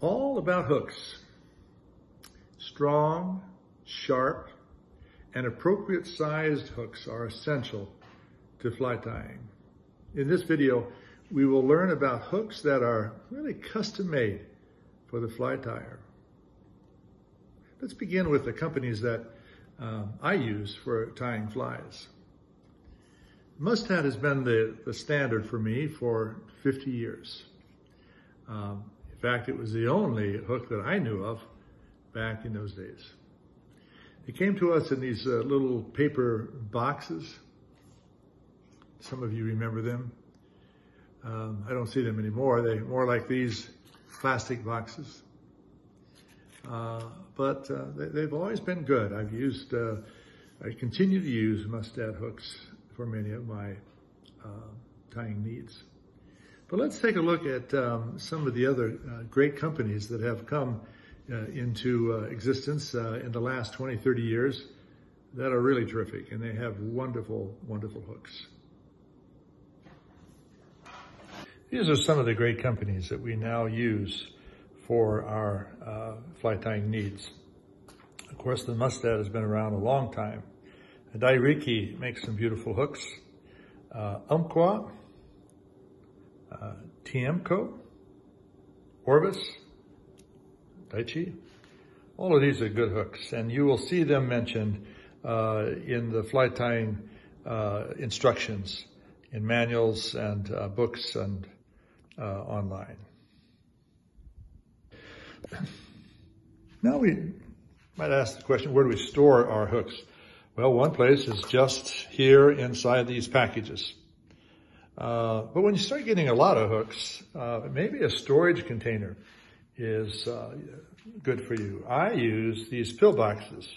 all about hooks. Strong, sharp, and appropriate sized hooks are essential to fly tying. In this video, we will learn about hooks that are really custom made for the fly tyer. Let's begin with the companies that I use for tying flies. Mustad has been the standard for me for 50 years. In fact, it was the only hook that I knew of back in those days. It came to us in these little paper boxes. Some of you remember them. I don't see them anymore. They're more like these plastic boxes. But they've always been good. I continue to use Mustad hooks for many of my tying needs. But let's take a look at some of the other great companies that have come into existence in the last 20, 30 years that are really terrific, and they have wonderful, wonderful hooks. These are some of the great companies that we now use for our fly tying needs. Of course, the Mustad has been around a long time. Dairiki makes some beautiful hooks. Umpqua, Tiemco, Orvis, Daichi. All of these are good hooks, and you will see them mentioned in the fly tying instructions in manuals and books and online. Now we might ask the question, where do we store our hooks? Well, one place is just here inside these packages. But when you start getting a lot of hooks, maybe a storage container is good for you. I use these pill boxes.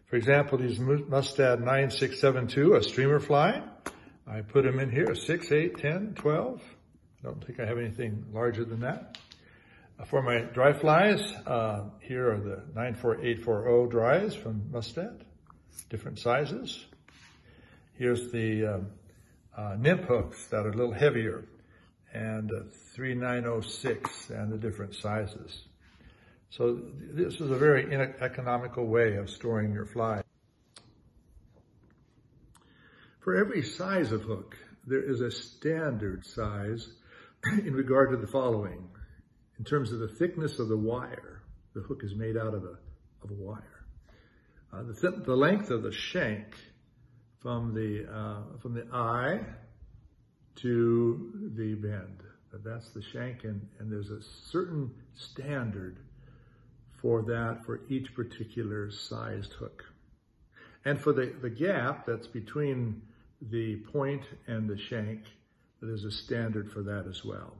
For example, these Mustad 9672, a streamer fly. I put them in here, 6, 8, 10, 12. I don't think I have anything larger than that. For my dry flies, here are the 94840 dries from Mustad, different sizes. Here's the nymph hooks that are a little heavier, and 3906 and the different sizes. So this is a very economical way of storing your fly. For every size of hook, there is a standard size in regard to the following. In terms of the thickness of the wire, the hook is made out of a wire. The length of the shank from the eye to the bend. That's the shank, and there's a certain standard for that for each particular sized hook. And for the gap that's between the point and the shank, there's a standard for that as well.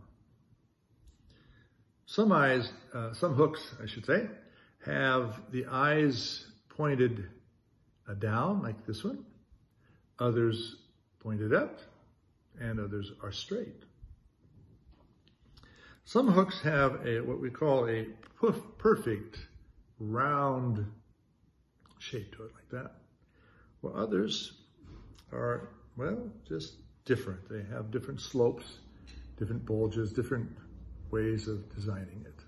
Some hooks, I should say, have the eyes pointed down, like this one. Others pointed up, and others are straight. Some hooks have what we call a perfect round shape to it, like that. While others are, well, just different. They have different slopes, different bulges, different ways of designing it.